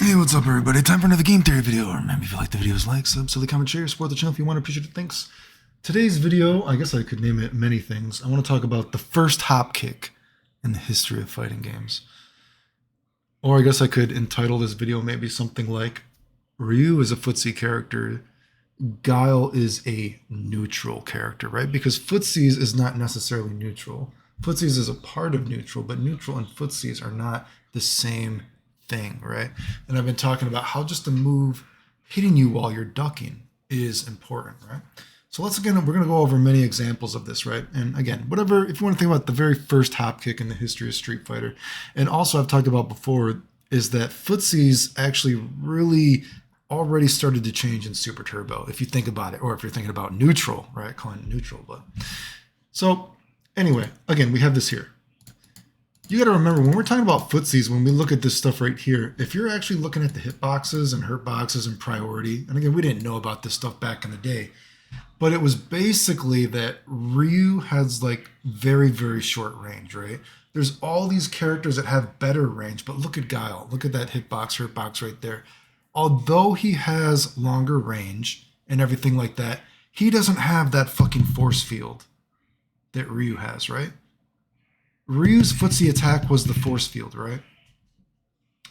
Hey, what's up, everybody? Time for another game theory video. Remember, if you like the videos, like, sub, silly, comment, share, support the channel if you want. Appreciate it. Thanks. Today's video, I guess I could name it many things. I want to talk about the first hop kick in the history of fighting games. Or I guess I could entitle this video maybe something like Ryu is a footsie character, Guile is a neutral character, right? Because Footsies is not necessarily neutral. Footsies is a part of neutral, but neutral and Footsies are not the same thing, right? And I've been talking about how just a move hitting you while you're ducking is important, right? So we're going to go over many examples of this, right? And again, whatever, if you want to think about the very first hop kick in the history of Street Fighter, and also I've talked about before, is that Footsies actually really already started to change in Super Turbo, if you think about it, or if you're thinking about neutral, right? Calling it neutral, but so anyway, again, we have this here. You got to remember, when we're talking about Footsies, when we look at this stuff right here, if you're actually looking at the hitboxes and hurt boxes and priority, and again, we didn't know about this stuff back in the day, but it was basically that Ryu has like very, very short range, right? There's all these characters that have better range, but look at Guile. Look at that hitbox, hurt box right there. Although he has longer range and everything like that, he doesn't have that fucking force field that Ryu has, right? Ryu's footsie attack was the force field, right?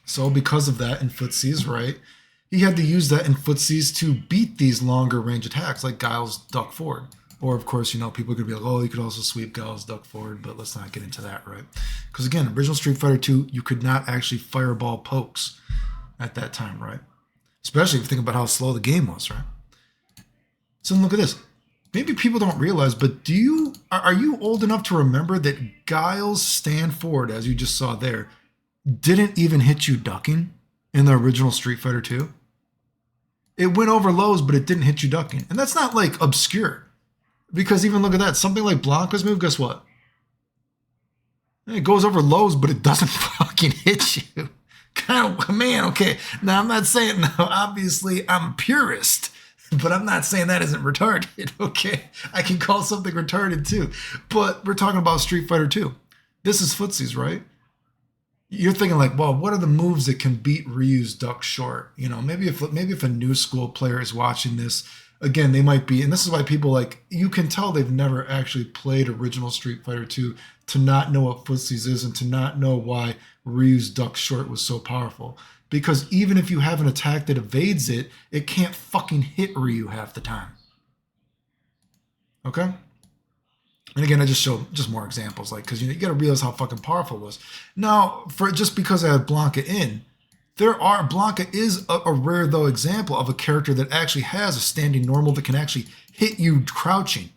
So because of that in Footsies, right, he had to use that in Footsies to beat these longer range attacks like Guile's duck forward. Or of course, you know, people are going to be like, oh, you could also sweep Guile's duck forward, but let's not get into that, right? Because again, original Street Fighter 2, you could not actually fireball pokes at that time, right? Especially if you think about how slow the game was, right? So look at this. Maybe people don't realize, but are you old enough to remember that Guile's stand forward, as you just saw there, didn't even hit you ducking in the original Street Fighter 2? It went over lows, but it didn't hit you ducking. And that's not like obscure. Because even look at that, something like Blanca's move, guess what? It goes over lows, but it doesn't fucking hit you. Kind of, man, okay. Now I'm not saying, no, obviously I'm a purist. But I'm not saying that isn't retarded, okay? I can call something retarded too. But we're talking about Street Fighter 2. This is Footsies, right? You're thinking like, well, what are the moves that can beat Ryu's duck short? You know, maybe if a new school player is watching this, again, they might be, and this is why people like, you can tell they've never actually played original Street Fighter 2 to not know what Footsies is and to not know why Ryu's duck short was so powerful. Because even if you have an attack that evades it, it can't fucking hit Ryu half the time. Okay? And again, I just showed just more examples, like, because you got to realize how fucking powerful it was. Now, just because I have Blanca in, Blanca is a rare, though, example of a character that actually has a standing normal that can actually hit you crouching.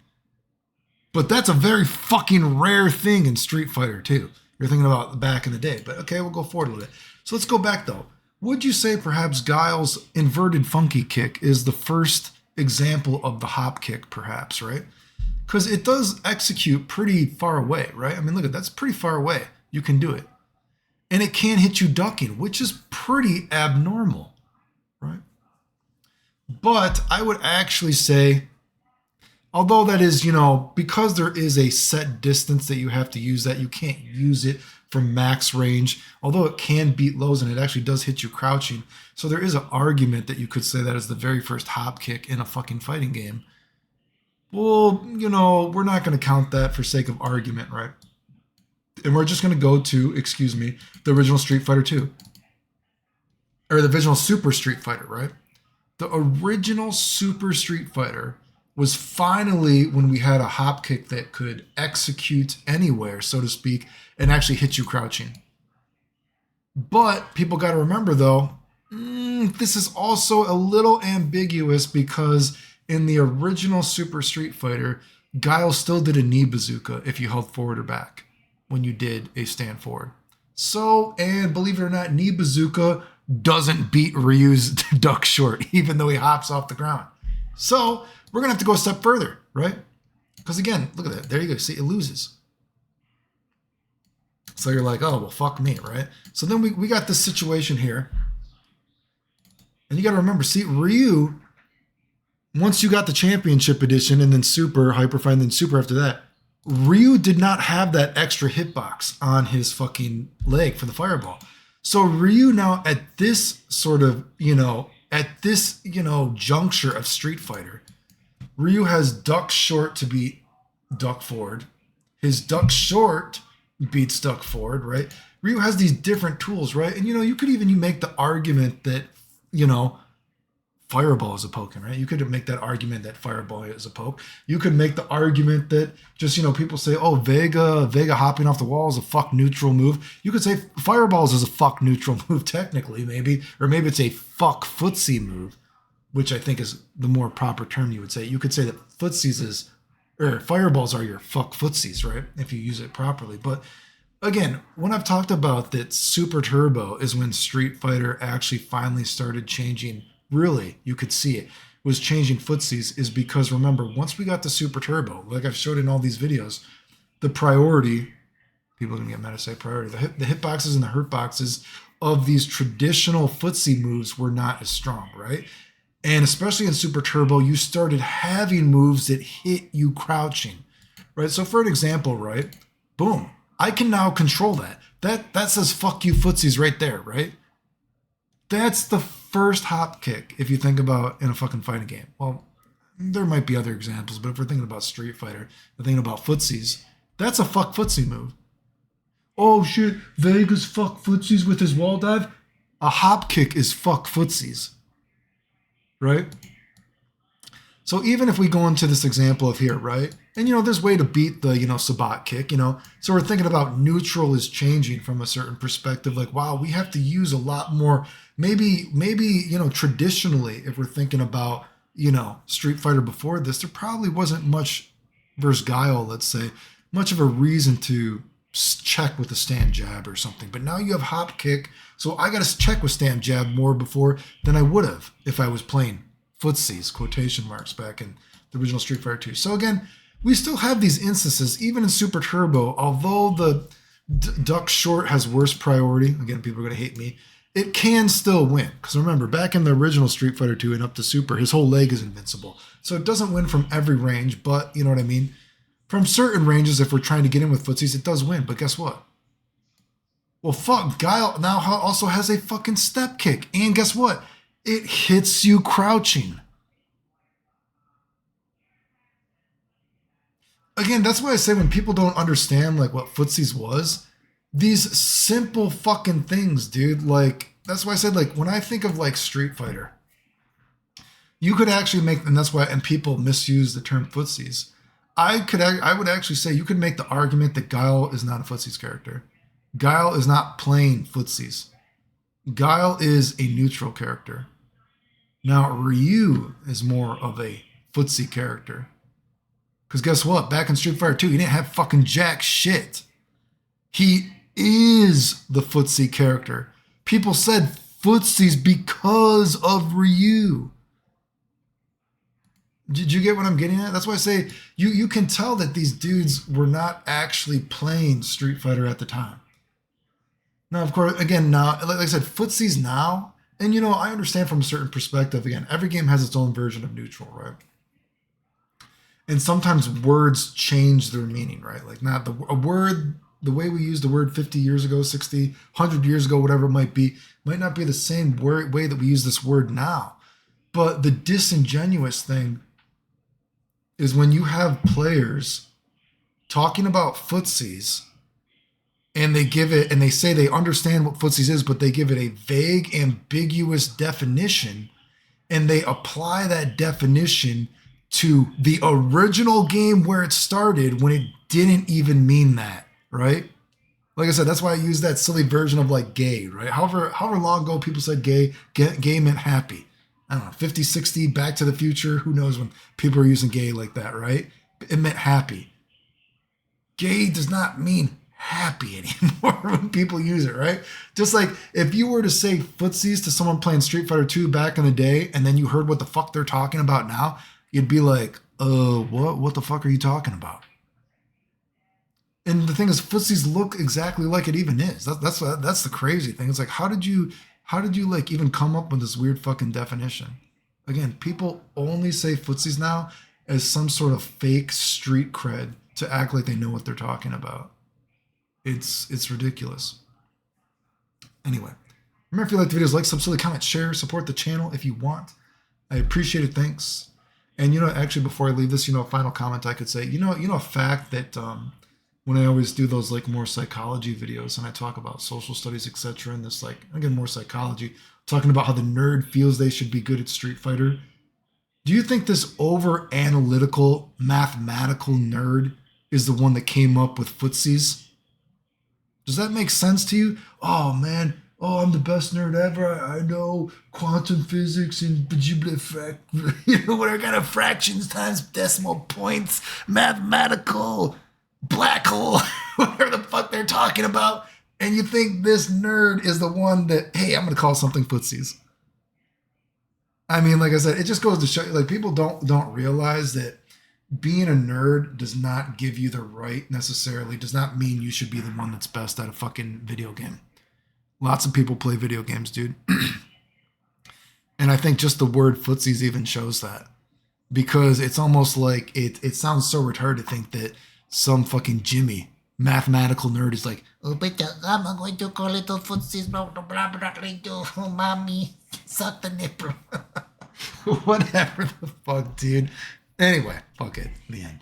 But that's a very fucking rare thing in Street Fighter 2. You're thinking about back in the day. But okay, we'll go forward a little bit. So let's go back, though. Would you say perhaps Guile's inverted funky kick is the first example of the hop kick, perhaps, right? Because it does execute pretty far away, right? I mean, look at that's pretty far away. You can do it. And it can hit you ducking, which is pretty abnormal, right? But I would actually say, although that is, you know, because there is a set distance that you have to use that, you can't use it from max range, although it can beat lows and it actually does hit you crouching. So there is an argument that you could say that is the very first hop kick in a fucking fighting game. Well, you know, we're not going to count that for sake of argument, right? And we're just going to go to, the original Street Fighter 2. Or the original Super Street Fighter, right? The original Super Street Fighter was finally when we had a hop kick that could execute anywhere, so to speak, and actually hit you crouching. But people got to remember, though, this is also a little ambiguous because in the original Super Street Fighter, Guile still did a knee bazooka if you held forward or back when you did a stand forward. So, and believe it or not, knee bazooka doesn't beat Ryu's duck short, even though he hops off the ground. So, we're going to have to go a step further, right? Because again, look at that. There you go. See, it loses. So you're like, oh, well, fuck me, right? So then we got this situation here. And you got to remember, see, Ryu, once you got the championship edition and then Super, Hyperfight, and then Super after that, Ryu did not have that extra hitbox on his fucking leg for the fireball. So Ryu now at this sort of, at this, juncture of Street Fighter, Ryu has duck short to beat duck forward. His duck short beats duck forward, right? Ryu has these different tools, right? And you could even you make the argument that, you know, Fireball is a Pokken, right? You could make that argument that Fireball is a poke. You could make the argument that just, people say, oh, Vega hopping off the wall is a fuck neutral move. You could say Fireballs is a fuck neutral move, technically, maybe. Or maybe it's a fuck footsie move, which I think is the more proper term you would say. You could say that Fireballs are your fuck footsies, right? If you use it properly. But again, when I've talked about that Super Turbo is when Street Fighter actually finally started changing, really, you could see it, was changing footsies, is because, remember, once we got to Super Turbo, like I've showed in all these videos, the priority, people are going to get mad to say priority, the hitboxes and the hurtboxes of these traditional footsie moves were not as strong, right? And especially in Super Turbo, you started having moves that hit you crouching, right? So for an example, right, boom, I can now control that. That says fuck you footsies right there, right? That's the first hop kick if you think about in a fucking fighting game. Well, there might be other examples, but if we're thinking about Street Fighter, we're thinking about footsies, that's a fuck footsie move. Oh shit, Vega's fuck footsies with his wall dive? A hop kick is fuck footsies, right? So even if we go into this example of here, right? And there's a way to beat the, Sabat kick, So we're thinking about neutral is changing from a certain perspective. Like, wow, we have to use a lot more, maybe, traditionally, if we're thinking about, Street Fighter before this, there probably wasn't much versus Guile, let's say, much of a reason to check with a stand jab or something. But now you have hop kick, so I got to check with stand jab more before than I would have if I was playing footsies, quotation marks, back in the original Street Fighter 2. So again, we still have these instances, even in Super Turbo, although the duck short has worse priority, again, people are going to hate me, it can still win. Because remember, back in the original Street Fighter 2 and up to Super, his whole leg is invincible. So it doesn't win from every range, but you know what I mean? From certain ranges, if we're trying to get in with footsies, it does win. But guess what? Well, fuck, Guile now also has a fucking step kick. And guess what? It hits you crouching. Again, that's why I say when people don't understand like what footsies was, these simple fucking things, dude. Like, that's why I said, like, when I think of like Street Fighter, you could actually make, and that's why, and people misuse the term footsies. I would actually say you could make the argument that Guile is not a footsies character. Guile is not playing footsies. Guile is a neutral character. Now, Ryu is more of a footsie character. Because guess what? Back in Street Fighter 2, he didn't have fucking jack shit. He is the footsie character. People said footsies because of Ryu. Did you get what I'm getting at? That's why I say you can tell that these dudes were not actually playing Street Fighter at the time. Now, of course, again, now, like I said, footsies now, and I understand from a certain perspective, again, every game has its own version of neutral, right? And sometimes words change their meaning, right? Like not a word, the way we used the word 50 years ago, 60, 100 years ago, whatever it might be, might not be the same way that we use this word now. But the disingenuous thing is when you have players talking about footsies and they give it, and they say they understand what footsies is, but they give it a vague, ambiguous definition, and they apply that definition to the original game where it started when it didn't even mean that, right? Like I said, that's why I use that silly version of like gay, right? However long ago people said gay meant happy. I don't know, 50, 60, Back to the Future, who knows when people are using gay like that, right? It meant happy. Gay does not mean happy anymore when people use it, right? Just like if you were to say footsies to someone playing Street Fighter 2 back in the day, and then you heard what the fuck they're talking about now, you'd be like, what the fuck are you talking about? And the thing is, footsies look exactly like it even is. That's the crazy thing. It's like, how did you like even come up with this weird fucking definition? Again, people only say footsies now as some sort of fake street cred to act like they know what they're talking about. It's ridiculous. Anyway, remember if you like the videos, like, subscribe, comment, share, support the channel if you want. I appreciate it. Thanks. And actually, before I leave this, a final comment I could say, a fact that when I always do those like more psychology videos and I talk about social studies, etc., and this like again more psychology, talking about how the nerd feels they should be good at Street Fighter. Do you think this over analytical, mathematical nerd is the one that came up with Footsies? Does that make sense to you? Oh man, I'm the best nerd ever. I know quantum physics and what kind of fractions times decimal points, mathematical black hole, whatever the fuck they're talking about. And you think this nerd is the one that, hey, I'm gonna call something Footsies. I mean, like I said, it just goes to show you, like, people don't realize that being a nerd does not give you the right necessarily, does not mean you should be the one that's best at a fucking video game. Lots of people play video games, dude. And I think just the word Footsies even shows that. Because it's almost like it sounds so retarded to think that some fucking Jimmy, mathematical nerd, is like, oh, but I'm going to call it Footsies, blah, blah, blah, blah, blah, oh, mommy, suck the nipple. Whatever the fuck, dude. Anyway, fuck it. The end.